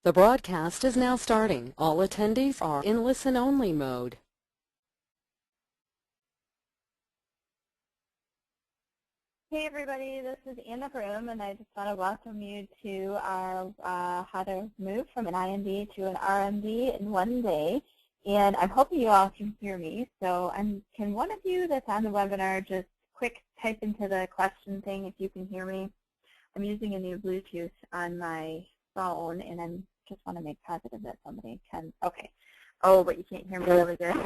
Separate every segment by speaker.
Speaker 1: The broadcast is now starting. All attendees are in listen-only mode.
Speaker 2: Hey everybody, this is Anna Broom, and I just want to welcome you to our how to move from an IMD to an RMD in one day. And I'm hoping you all can hear me. So can one of you that's on the webinar just quick type into the question thing if you can hear me? I'm using a new Bluetooth on my phone, and I just want to make positive that somebody can. Okay. Oh, but you can't hear me really good.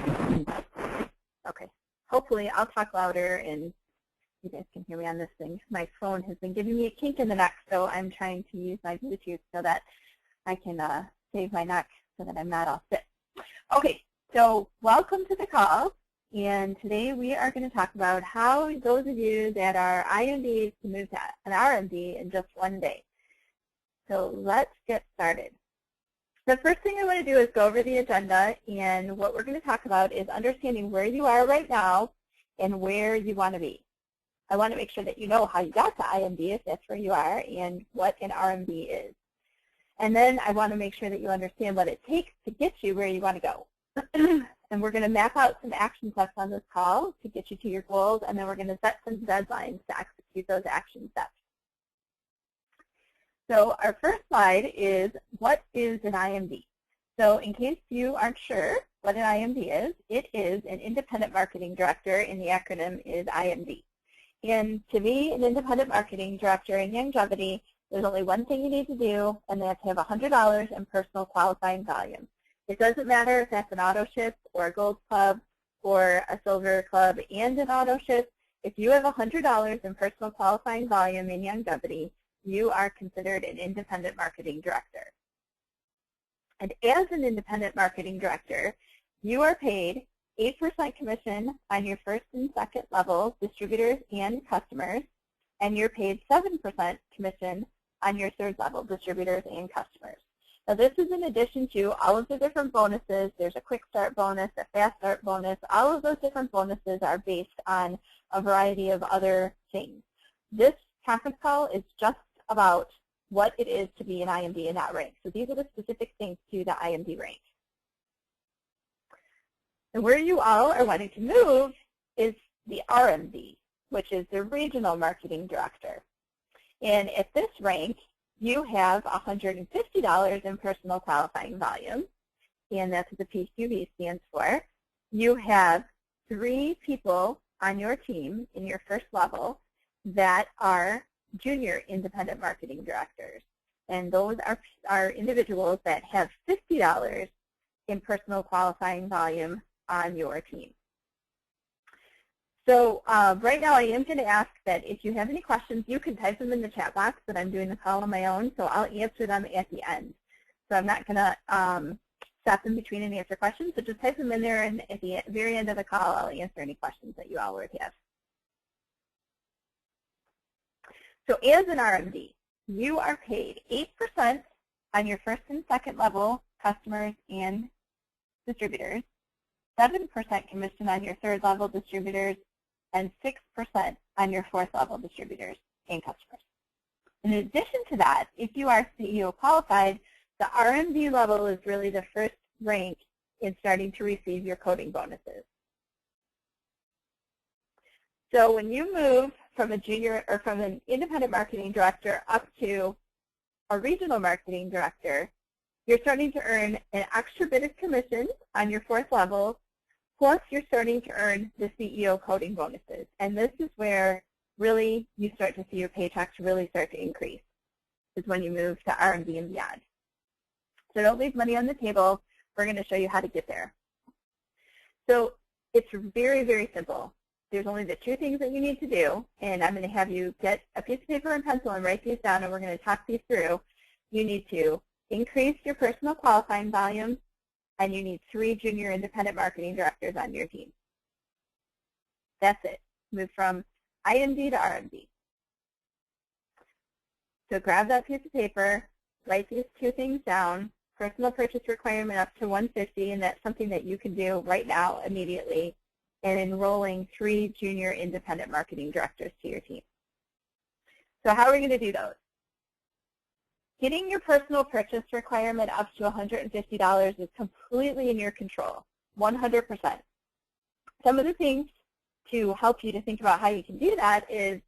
Speaker 2: Okay. Hopefully I'll talk louder and you guys can hear me on this thing. My phone has been giving me a kink in the neck, so I'm trying to use my Bluetooth so that I can save my neck so that I'm not all sick. Okay, so welcome to the call, and today we are going to talk about how those of you that are IMDs can move to an RMD in just one day. So let's get started. The first thing I want to do is go over the agenda, and what we're going to talk about is understanding where you are right now and where you want to be. I want to make sure that you know how you got to IMD if that's where you are and what an RMD is. And then I want to make sure that you understand what it takes to get you where you want to go. And we're going to map out some action steps on this call to get you to your goals, and then we're going to set some deadlines to execute those action steps. So our first slide is, what is an IMD? So in case you aren't sure what an IMD is, it is an Independent Marketing Director, and the acronym is IMD. And to be an independent marketing director in Youngevity, there's only one thing you need to do, and that's have $100 in personal qualifying volume. It doesn't matter if that's an auto ship or a gold club or a silver club and an auto ship. If you have $100 in personal qualifying volume in Youngevity, you are considered an independent marketing director. And as an independent marketing director, you are paid 8% commission on your first and second level distributors and customers, and you're paid 7% commission on your third level distributors and customers. Now this is in addition to all of the different bonuses. There's a quick start bonus, a fast start bonus. All of those different bonuses are based on a variety of other things. This conference call is just about what it is to be an IMD in that rank. So these are the specific things to the IMD rank. And where you all are wanting to move is the RMD, which is the Regional Marketing Director. And at this rank, you have $150 in personal qualifying volume, and that's what the PQV stands for. You have 3 people on your team in your first level that are junior independent marketing directors. And those are individuals that have $50 in personal qualifying volume on your team. So right now I am going to ask that if you have any questions, you can type them in the chat box, but I'm doing the call on my own, so I'll answer them at the end. So I'm not going to stop in between and answer questions, so just type them in there, and at the very end of the call, I'll answer any questions that you all would have. So as an RMD, you are paid 8% on your first and second level customers and distributors, 7% commission on your third level distributors, and 6% on your fourth level distributors and customers. In addition to that, if you are CEO qualified, the RMD level is really the first rank in starting to receive your coding bonuses. So when you move from a junior or from an independent marketing director up to a regional marketing director, you're starting to earn an extra bit of commission on your fourth level, plus you're starting to earn the CEO coding bonuses. And this is where really you start to see your paychecks really start to increase, is when you move to RMD and beyond. So don't leave money on the table. We're going to show you how to get there. So it's very, very simple. There's only the 2 things that you need to do, and I'm going to have you get a piece of paper and pencil and write these down, and we're going to talk these through. You need to increase your personal qualifying volume, and you need 3 junior independent marketing directors on your team. That's it. Move from IMD to RMD. So grab that piece of paper, write these 2 things down, personal purchase requirement up to $150, and that's something that you can do right now immediately, and enrolling 3 junior independent marketing directors to your team. So how are we going to do those? Getting your personal purchase requirement up to $150 is completely in your control, 100%. Some of the things to help you to think about how you can do that is,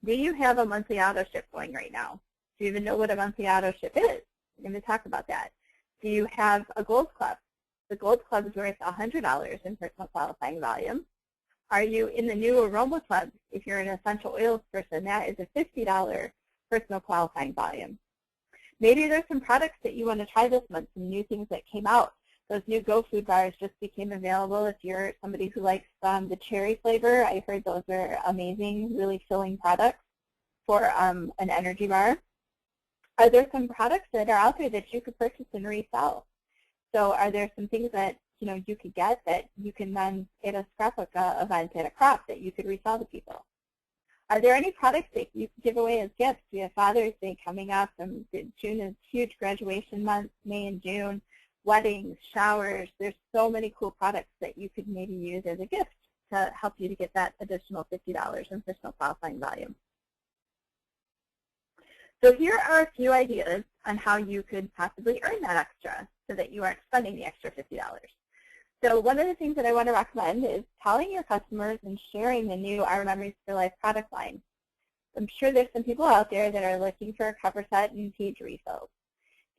Speaker 2: do you have a monthly auto ship going right now? Do you even know what a monthly auto ship is? I'm going to talk about that. Do you have a Gold Club? The Gold Club is worth $100 in personal qualifying volume. Are you in the new Aroma Club? If you're an essential oils person, that is a $50 personal qualifying volume. Maybe there's some products that you want to try this month, some new things that came out. Those new Go Food bars just became available. If you're somebody who likes the cherry flavor, I heard those are amazing, really filling products for an energy bar. Are there some products that are out there that you could purchase and resell? So are there some things that you could get that you can then at a scrapbook event at a crop that you could resell to people? Are there any products that you could give away as gifts? We have Father's Day coming up, and June is huge graduation months, May and June, weddings, showers. There's so many cool products that you could maybe use as a gift to help you to get that additional $50 in personal qualifying volume. So here are a few ideas on how you could possibly earn that extra so that you aren't spending the extra $50. So one of the things that I want to recommend is telling your customers and sharing the new Our Memories for Life product line. I'm sure there's some people out there that are looking for a cover set and page refills.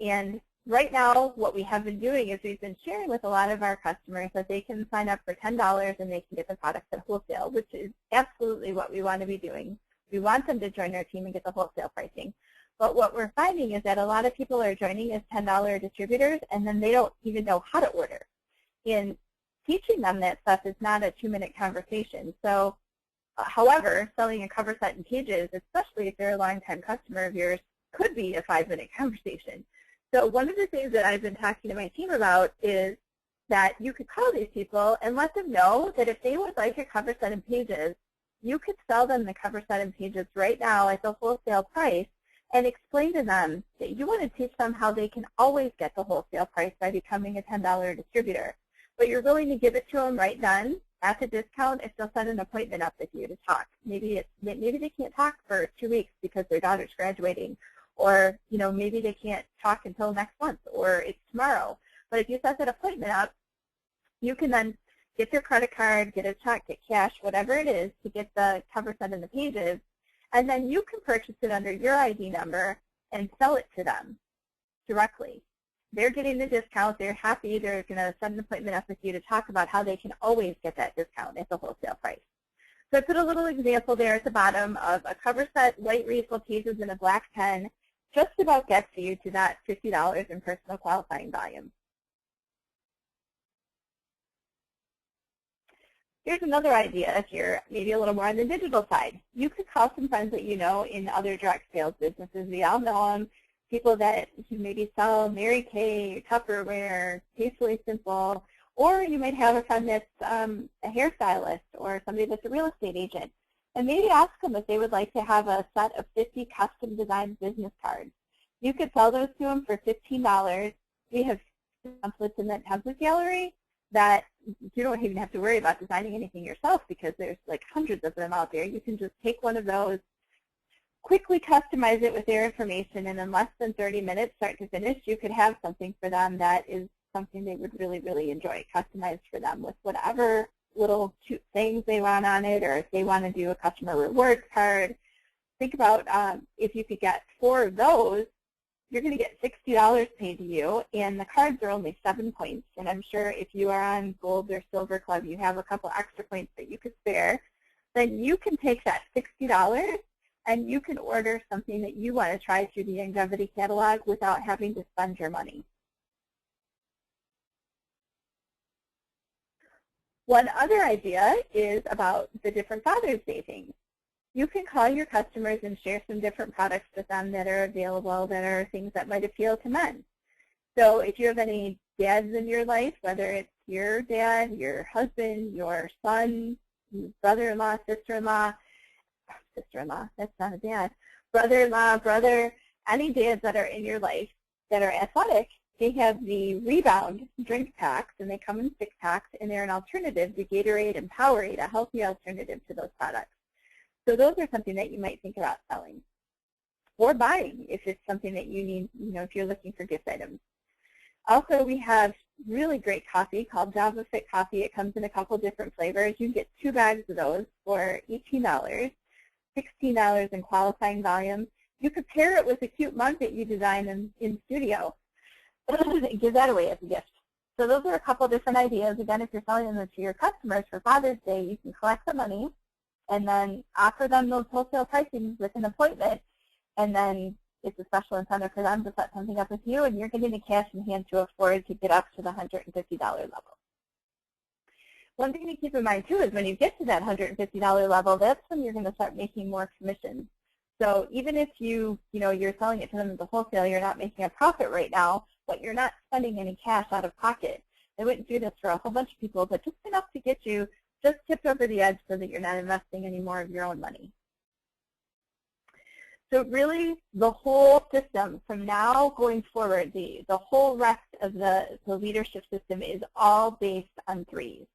Speaker 2: And right now, what we have been doing is we've been sharing with a lot of our customers that they can sign up for $10 and they can get the products at wholesale, which is absolutely what we want to be doing. We want them to join our team and get the wholesale pricing. But what we're finding is that a lot of people are joining as $10 distributors, and then they don't even know how to order. And teaching them that stuff is not a 2-minute conversation. So, however, selling a cover set and pages, especially if they're a longtime customer of yours, could be a 5-minute conversation. So one of the things that I've been talking to my team about is that you could call these people and let them know that if they would like a cover set and pages, you could sell them the cover set and pages right now at the wholesale price, and explain to them that you want to teach them how they can always get the wholesale price by becoming a $10 distributor. But you're willing to give it to them right then at the discount if they'll set an appointment up with you to talk. Maybe they can't talk for 2 weeks because their daughter's graduating, or maybe they can't talk until next month, or it's tomorrow. But if you set that appointment up, you can then get their credit card, get a check, get cash, whatever it is, to get the cover set and the pages, and then you can purchase it under your ID number and sell it to them directly. They're getting the discount. They're happy. They're going to set an appointment up with you to talk about how they can always get that discount at the wholesale price. So I put a little example there at the bottom of a cover set, white refill pages, and a black pen. Just about gets you to that $50 in personal qualifying volume. Here's another idea if you're maybe a little more on the digital side. You could call some friends that you know in other direct sales businesses. We all know them. People that maybe sell Mary Kay, Tupperware, Tastefully Simple, or you might have a friend that's a hairstylist or somebody that's a real estate agent. And maybe ask them if they would like to have a set of 50 custom designed business cards. You could sell those to them for $15. We have templates in that template gallery that you don't even have to worry about designing anything yourself because there's like hundreds of them out there. You can just take one of those, quickly customize it with their information, and in less than 30 minutes, start to finish, you could have something for them that is something they would really, really enjoy, customized for them with whatever little cute things they want on it, or if they want to do a customer rewards card. Think about if you could get 4 of those, you're going to get $60 paid to you, and the cards are only 7 points. And I'm sure if you are on Gold or Silver Club, you have a couple extra points that you could spare. Then you can take that $60 and you can order something that you want to try through the Longevity catalog without having to spend your money. One other idea is about the different Father's Day things. You can call your customers and share some different products with them that are available that are things that might appeal to men. So if you have any dads in your life, whether it's your dad, your husband, your son, brother-in-law, sister-in-law, that's not a dad, brother-in-law, brother, any dads that are in your life that are athletic, they have the Rebound drink packs, and they come in 6 packs, and they're an alternative to Gatorade and Powerade, a healthy alternative to those products. So those are something that you might think about selling. or buying if it's something that you need, if you're looking for gift items. Also, we have really great coffee called Java Fit Coffee. It comes in a couple different flavors. You can get 2 bags of those for $18, $16 in qualifying volume. You could pair it with a cute mug that you design in studio. Give that away as a gift. So those are a couple different ideas. Again, if you're selling them to your customers for Father's Day, you can collect the money and then offer them those wholesale pricing with an appointment, and then it's a special incentive for them to set something up with you, and you're getting the cash in hand to afford to get up to the $150 level. One thing to keep in mind, too, is when you get to that $150 level, that's when you're going to start making more commissions. So even if you're selling it to them as a wholesale, you're not making a profit right now, but you're not spending any cash out of pocket. They wouldn't do this for a whole bunch of people, but just enough to get you just tipped over the edge so that you're not investing any more of your own money. So really, the whole system from now going forward, the whole rest of the leadership system is all based on 3s.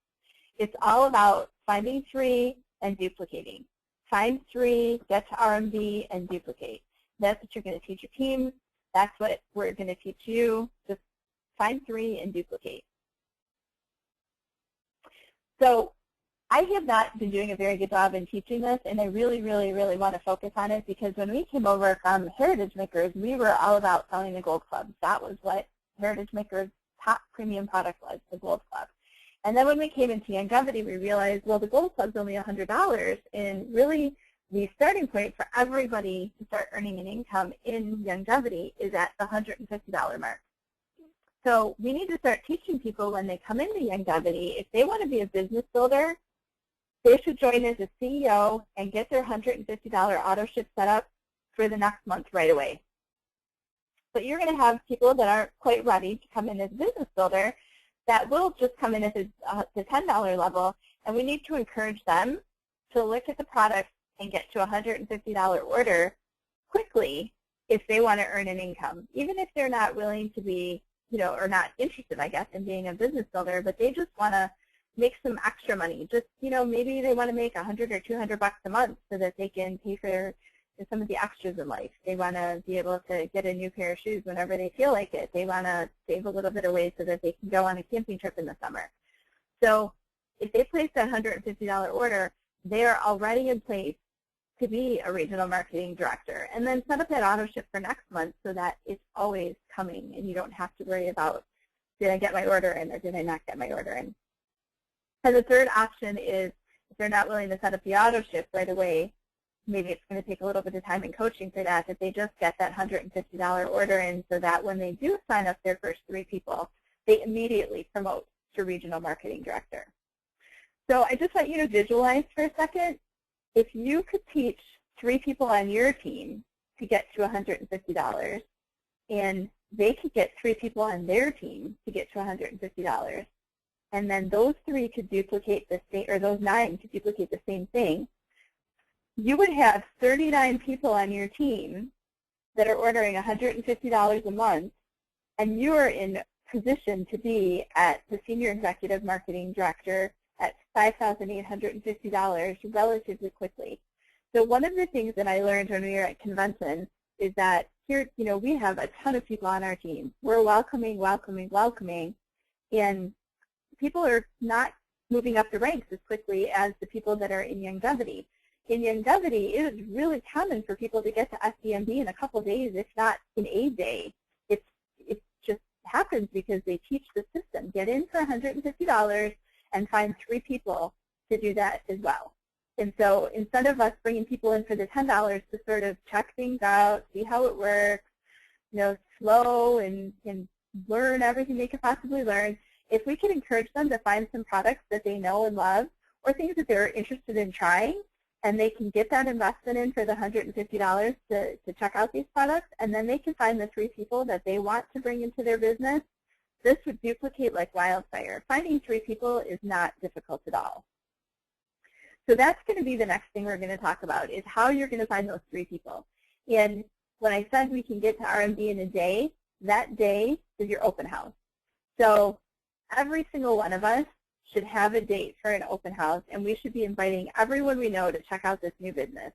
Speaker 2: It's all about finding 3 and duplicating. Find 3, get to RMD, and duplicate. That's what you're going to teach your teams. That's what we're going to teach you. Just find 3 and duplicate. So I have not been doing a very good job in teaching this, and I really, really, really want to focus on it, because when we came over from Heritage Makers, we were all about selling the Gold Club. That was what Heritage Makers' top premium product was, the Gold Club. And then when we came into Youngevity, we realized, well, the Gold Club's only $100, and really the starting point for everybody to start earning an income in Youngevity is at the $150 mark. So we need to start teaching people when they come into Youngevity, if they want to be a business builder, they should join as a CEO and get their $150 auto ship set up for the next month right away. But you're going to have people that aren't quite ready to come in as a business builder that will just come in at the $10 level, and we need to encourage them to look at the product and get to a $150 order quickly if they want to earn an income, even if they're not willing to be, or not interested, I guess, in being a business builder, but they just want to make some extra money. Just, maybe they want to make $100 or $200 a month so that they can pay for some of the extras in life. They want to be able to get a new pair of shoes whenever they feel like it. They want to save a little bit away so that they can go on a camping trip in the summer. So if they place that $150 order, they are already in place to be a regional marketing director, and then set up that auto ship for next month so that it's always coming and you don't have to worry about, did I get my order in or did I not get my order in? And the third option is, if they're not willing to set up the auto ship right away, maybe it's going to take a little bit of time in coaching for that, they just get that $150 order in so that when they do sign up their first 3 people, they immediately promote to regional marketing director. So I just want you to visualize for a second, if you could teach 3 people on your team to get to $150, and they could get 3 people on their team to get to $150, and then those 3 could duplicate the same, or those 9 could duplicate the same thing, you would have 39 people on your team that are ordering $150 a month, and you are in position to be at the Senior Executive Marketing Director at $5,850 relatively quickly. So one of the things that I learned when we were at convention is that here, we have a ton of people on our team. We're welcoming, welcoming, welcoming, and people are not moving up the ranks as quickly as the people that are in Youngevity. In Youngevity, it is really common for people to get to SDMD in a couple days, if not in a day. It just happens because they teach the system. Get in for $150 and find 3 people to do that as well. And so instead of us bringing people in for the $10 to sort of check things out, see how it works, slow and learn everything they could possibly learn, if we could encourage them to find some products that they know and love, or things that they're interested in trying, and they can get that investment in for the $150 to check out these products, and then they can find the 3 people that they want to bring into their business, this would duplicate like wildfire. Finding 3 people is not difficult at all. So that's going to be the next thing we're going to talk about, is how you're going to find those 3 people. And when I said we can get to RMD in a day, that day is your open house. So every single one of us should have a date for an open house, and we should be inviting everyone we know to check out this new business.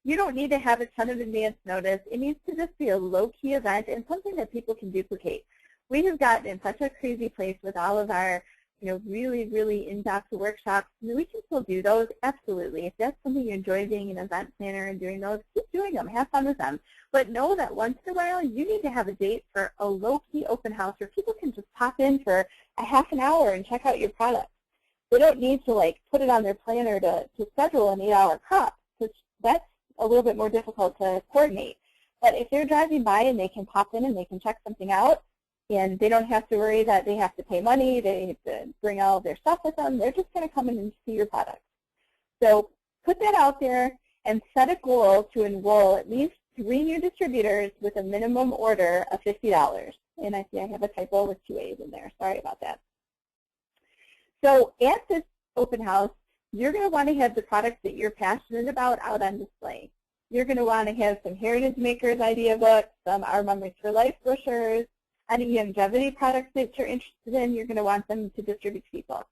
Speaker 2: You don't need to have a ton of advance notice. It needs to just be a low-key event and something that people can duplicate. We have gotten in such a crazy place with all of our really, really in-depth workshops. We can still do those, absolutely. If that's something you enjoy being an event planner and doing those, keep doing them, have fun with them. But know that once in a while, you need to have a date for a low-key open house where people can just pop in for a half an hour and check out your product. They don't need to put it on their planner to schedule an 8-hour crop, because that's a little bit more difficult to coordinate. But if they're driving by and they can pop in and they can check something out, and they don't have to worry that they have to pay money, they need to bring all of their stuff with them, they're just going to come in and see your product. So put that out there and set a goal to enroll at least 3 new distributors with a minimum order of $50. And I see I have a typo with 2 A's in there. Sorry about that. So at this open house, you're going to want to have the products that you're passionate about out on display. You're going to want to have some Heritage Makers idea books, some Our Memories for Life brochures, any longevity products that you're interested in. You're going to want them to distribute to people.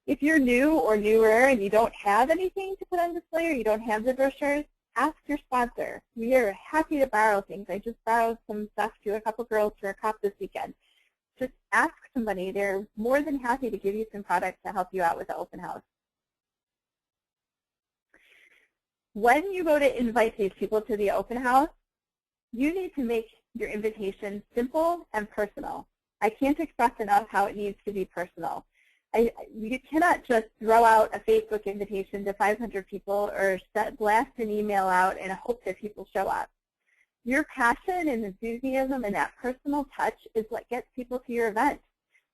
Speaker 2: If you're new or newer and you don't have anything to put on display or you don't have the brochures, ask your sponsor. We are happy to borrow things. I just borrowed some stuff to a couple girls for a crop this weekend. Just ask somebody. They're more than happy to give you some products to help you out with the open house. When you go to invite these people to the open house, you need to make your invitation simple and personal. I can't express enough how it needs to be personal. You cannot just throw out a Facebook invitation to 500 people or blast an email out and hope that people show up. Your passion and enthusiasm and that personal touch is what gets people to your event.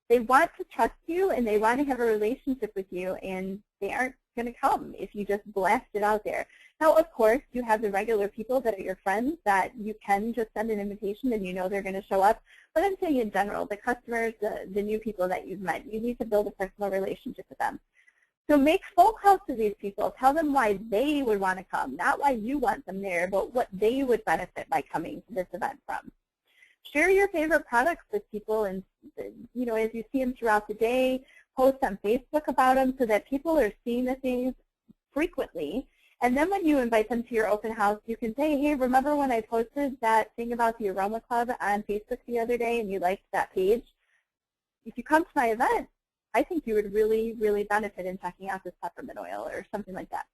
Speaker 2: They want to trust you and they want to have a relationship with you, and they aren't going to come if you just blast it out there. Now, of course, you have the regular people that are your friends that you can just send an invitation and you know they're going to show up. But I'm saying in general, the customers, the new people that you've met, you need to build a personal relationship with them. So make phone calls to these people. Tell them why they would want to come, not why you want them there, but what they would benefit by coming to this event from. Share your favorite products with people, and as you see them throughout the day, post on Facebook about them so that people are seeing the things frequently. And then when you invite them to your open house, you can say, hey, remember when I posted that thing about the Aroma Club on Facebook the other day and you liked that page? If you come to my event, I think you would really, really benefit in checking out this peppermint oil or something like that.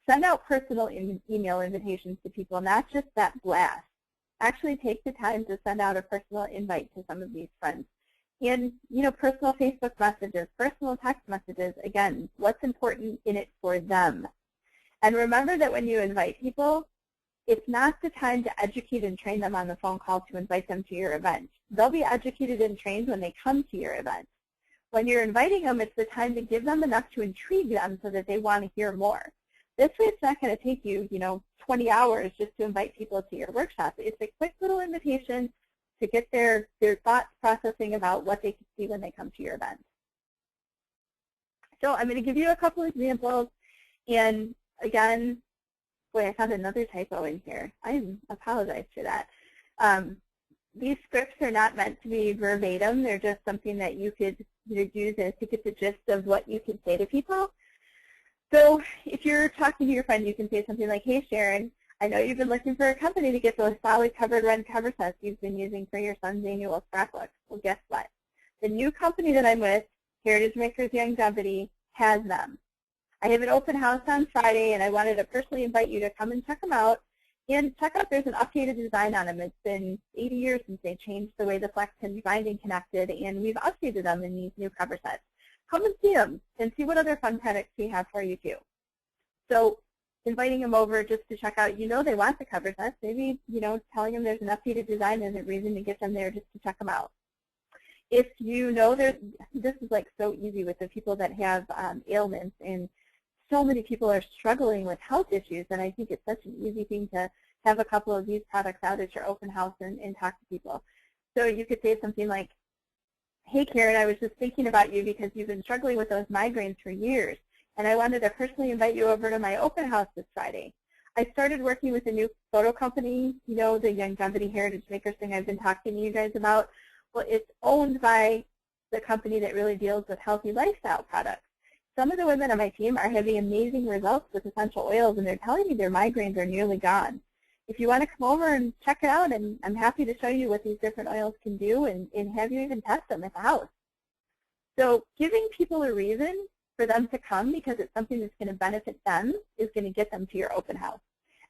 Speaker 2: Send out personal email invitations to people, not just that blast. Actually take the time to send out a personal invite to some of these friends. And, personal Facebook messages, personal text messages, again, what's important in it for them. And remember that when you invite people, it's not the time to educate and train them on the phone call to invite them to your event. They'll be educated and trained when they come to your event. When you're inviting them, it's the time to give them enough to intrigue them so that they want to hear more. This way it's not going to take you, 20 hours just to invite people to your workshop. It's a quick little invitation to get their thoughts processing about what they can see when they come to your event. So I'm going to give you a couple examples. And again, boy, I found another typo in here. I apologize for that. These scripts are not meant to be verbatim. They're just something that you could use to get the gist of what you can say to people. So if you're talking to your friend, you can say something like, hey, Sharon, I know you've been looking for a company to get those solid covered red cover sets you've been using for your son's annual scrapbook. Well, guess what? The new company that I'm with, Heritage Makers Longevity, has them. I have an open house on Friday, and I wanted to personally invite you to come and check them out. And check out, there's an updated design on them. It's been 80 years since they changed the way the flex can be bind and connected, and we've updated them in these new cover sets. Come and see them and see what other fun products we have for you too. So inviting them over just to check out, they want the cover sets. Maybe, telling them there's an updated design isn't reason to get them there just to check them out. If this is so easy with the people that have ailments, and so many people are struggling with health issues, and I think it's such an easy thing to have a couple of these products out at your open house and talk to people. So you could say something like, hey, Karen, I was just thinking about you because you've been struggling with those migraines for years, and I wanted to personally invite you over to my open house this Friday. I started working with a new photo company, the Longevity Heritage Makers thing I've been talking to you guys about. Well, it's owned by the company that really deals with healthy lifestyle products. Some of the women on my team are having amazing results with essential oils, and they're telling me their migraines are nearly gone. If you want to come over and check it out, and I'm happy to show you what these different oils can do and have you even test them at the house. So giving people a reason for them to come because it's something that's going to benefit them is going to get them to your open house.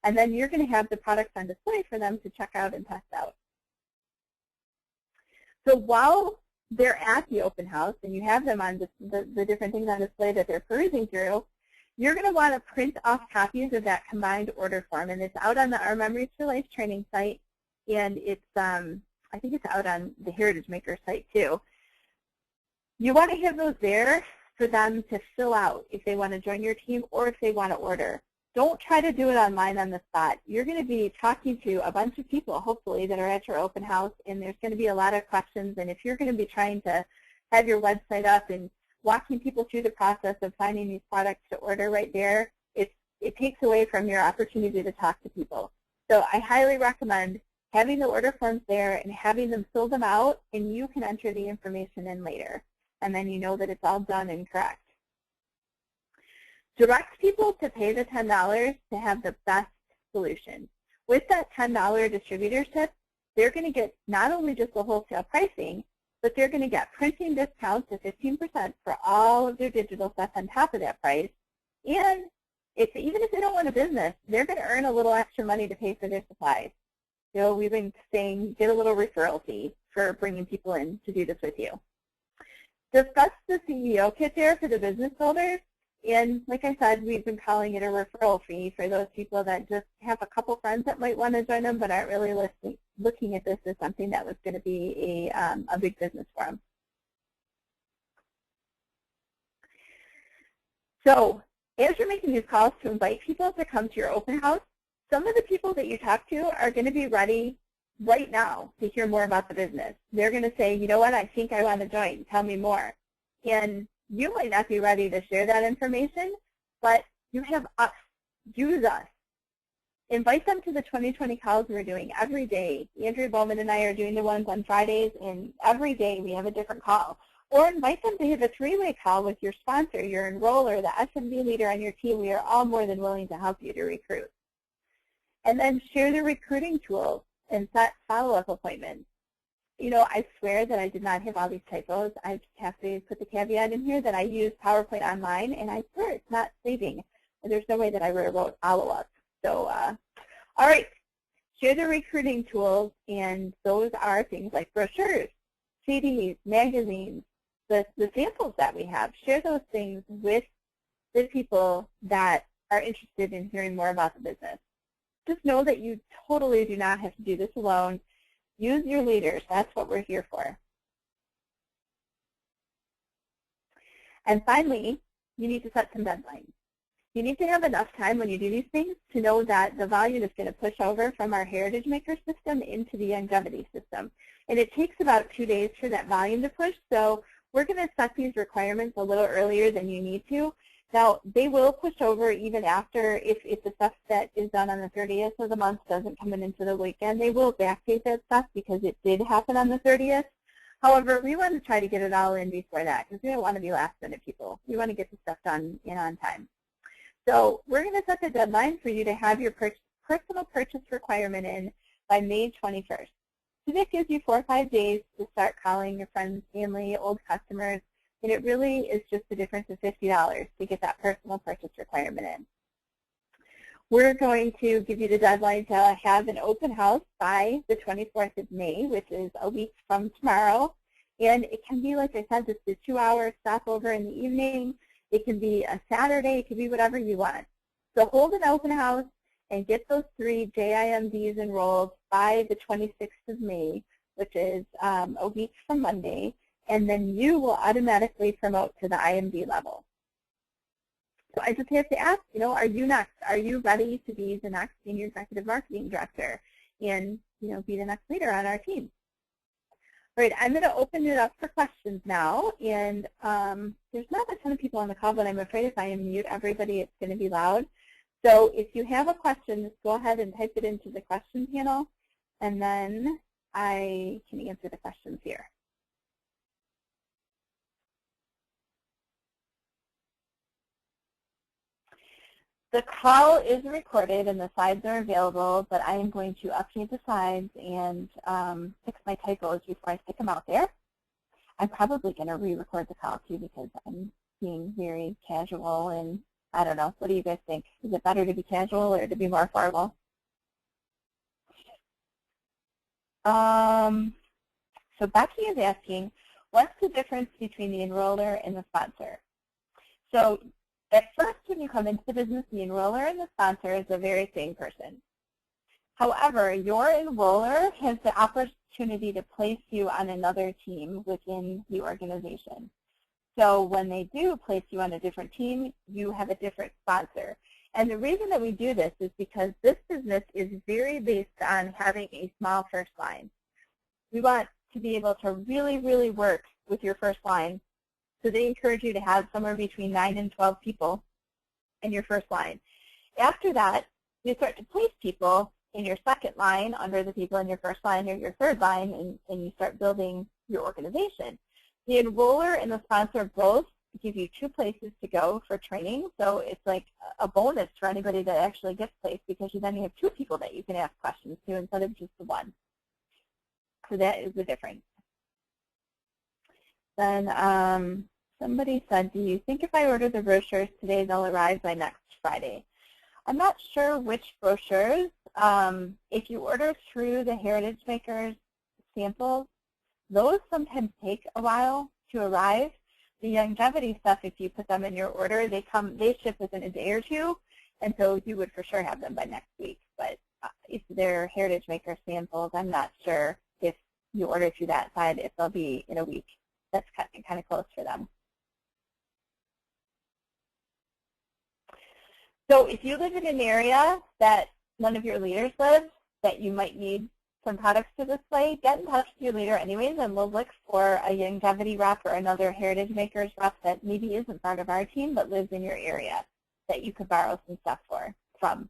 Speaker 2: And then you're going to have the products on display for them to check out and test out. So while they're at the open house and you have them on the different things on display that they're perusing through, you're going to want to print off copies of that combined order form. And it's out on the Our Memories for Life training site, and it's I think it's out on the Heritage Maker site too. You want to have those there for them to fill out if they want to join your team or if they want to order. Don't try to do it online on the spot. You're going to be talking to a bunch of people, hopefully, that are at your open house, and there's going to be a lot of questions. And if you're going to be trying to have your website up and walking people through the process of finding these products to order right there, it takes away from your opportunity to talk to people. So I highly recommend having the order forms there and having them fill them out, and you can enter the information in later. And then you know that it's all done and correct. Direct people to pay the $10 to have the best solution. With that $10 distributorship, they're going to get not only just the wholesale pricing, but they're going to get printing discounts of 15% for all of their digital stuff on top of that price. And even if they don't want a business, they're going to earn a little extra money to pay for their supplies. You know, we've been saying get a little referral fee for bringing people in to do this with you. Discuss the CEO kit there for the business holders. And like I said, we've been calling it a referral fee for those people that just have a couple friends that might want to join them but aren't really looking at this as something that was going to be a big business for them. So as you're making these calls to invite people to come to your open house, some of the people that you talk to are going to be ready right now to hear more about the business. They're going to say, you know what, I think I want to join. Tell me more. And you might not be ready to share that information, but you have us. Use us. Invite them to the 2020 calls we're doing every day. Andrea Bowman and I are doing the ones on Fridays, and every day we have a different call. Or invite them to have a three-way call with your sponsor, your enroller, the SMB leader on your team. We are all more than willing to help you to recruit. And then share the recruiting tools and set follow-up appointments. You know, I swear that I did not have all these typos. I just have to put the caveat in here that I use PowerPoint online, and I swear it's not saving. There's no way that I wrote follow-up. So, all right, share the recruiting tools, and those are things like brochures, CDs, magazines, the samples that we have. Share those things with the people that are interested in hearing more about the business. Just know that you totally do not have to do this alone. Use your leaders. That's what we're here for. And finally, you need to set some deadlines. You need to have enough time when you do these things to know that the volume is going to push over from our Heritage Maker system into the Longevity system. And it takes about 2 days for that volume to push, so we're going to set these requirements a little earlier than you need to. Now, they will push over even after, if the stuff that is done on the 30th of the month doesn't come in into the weekend, they will backdate that stuff because it did happen on the 30th. However, we want to try to get it all in before that because we don't want to be last-minute people. We want to get the stuff done in on time. So we're going to set the deadline for you to have your personal purchase requirement in by May 21st. So that gives you 4 or 5 days to start calling your friends, family, old customers, and it really is just the difference of $50 to get that personal purchase requirement in. We're going to give you the deadline to have an open house by the 24th of May, which is a week from tomorrow. And it can be, like I said, just a 2-hour stopover in the evening. It can be a Saturday. It can be whatever you want. So hold an open house and get those 3 JIMDs enrolled by the 26th of May, which is a week from Monday, and then you will automatically promote to the IMD level. So I just have to ask, you know, are you next? Are you ready to be the next Senior Executive Marketing Director and, you know, be the next leader on our team? All right, I'm going to open it up for questions now, and there's not a ton of people on the call, but I'm afraid if I mute everybody, it's going to be loud. So if you have a question, just go ahead and type it into the question panel, and then I can answer the questions here. The call is recorded and the slides are available, but I am going to update the slides and fix my typos before I stick them out there. I'm probably going to re-record the call too because I'm being very casual and I don't know. What do you guys think? Is it better to be casual or to be more formal? So Becky is asking, what's the difference between the enroller and the sponsor? So at first, when you come into the business, the enroller and the sponsor is the very same person. However, your enroller has the opportunity to place you on another team within the organization. So when they do place you on a different team, you have a different sponsor. And the reason that we do this is because this business is very based on having a small first line. We want to be able to really, really work with your first line. So they encourage you to have somewhere between 9 and 12 people in your first line. After that, you start to place people in your second line under the people in your first line or your third line, and you start building your organization. The enroller and the sponsor both give you 2 places to go for training, so it's like a bonus for anybody that actually gets placed because you then have 2 people that you can ask questions to instead of just the one. So that is the difference. Then somebody said, do you think if I order the brochures today, they'll arrive by next Friday? I'm not sure which brochures. If you order through the Heritage Makers samples, those sometimes take a while to arrive. The longevity stuff, if you put them in your order, they ship within a day or 2, and so you would for sure have them by next week. But if they're Heritage Maker samples, I'm not sure if you order through that side, if they'll be in a week. That's kind of close for them. So if you live in an area that none of your leaders live, that you might need some products to display, get in touch with your leader anyways, and we'll look for a longevity rep or another Heritage Makers rep that maybe isn't part of our team but lives in your area that you could borrow some stuff from.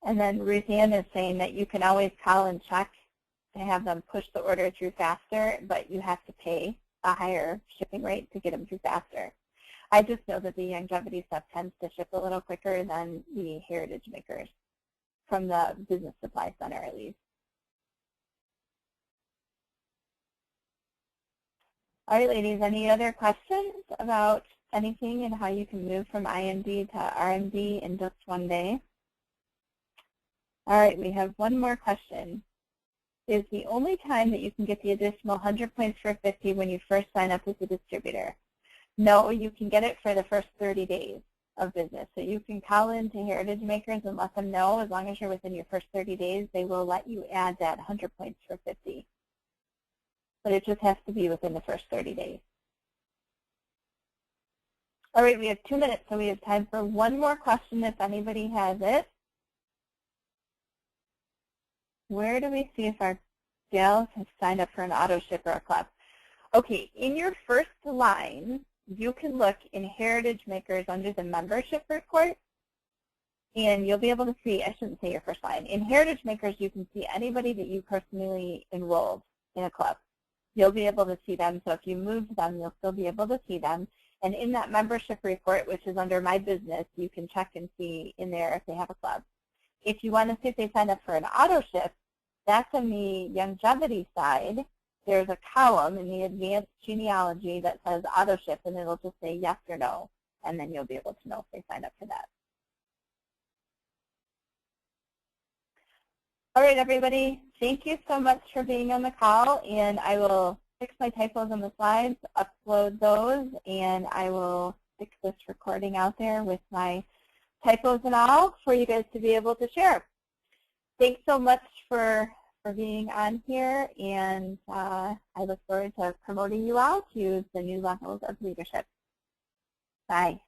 Speaker 2: And then Ruth Ann is saying that you can always call and check to have them push the order through faster, but you have to pay a higher shipping rate to get them through faster. I just know that the longevity stuff tends to ship a little quicker than the Heritage Makers from the Business Supply Center, at least. All right, ladies, any other questions about anything and how you can move from IMD to RMD in just one day? All right, we have one more question. Is the only time that you can get the additional 100 points for 50 when you first sign up as a distributor? No, you can get it for the first 30 days of business. So you can call in to Heritage Makers and let them know. As long as you're within your first 30 days, they will let you add that 100 points for 50. But it just has to be within the first 30 days. All right, we have 2 minutes, so we have time for one more question if anybody has it. Where do we see if our gals have signed up for an auto ship or a club? Okay, in your first line, you can look in Heritage Makers under the membership report, and you'll be able to see, I shouldn't say your first line. In Heritage Makers, you can see anybody that you personally enrolled in a club. You'll be able to see them, so if you move them, you'll still be able to see them. And in that membership report, which is under My Business, you can check and see in there if they have a club. If you want to see if they signed up for an auto ship, that's on the longevity side. There's a column in the advanced genealogy that says auto ship, and it'll just say yes or no, and then you'll be able to know if they signed up for that. All right, everybody, thank you so much for being on the call, and I will fix my typos on the slides, upload those, and I will stick this recording out there with my typos and all for you guys to be able to share. Thanks so much for being on here, and I look forward to promoting you all to the new levels of leadership. Bye.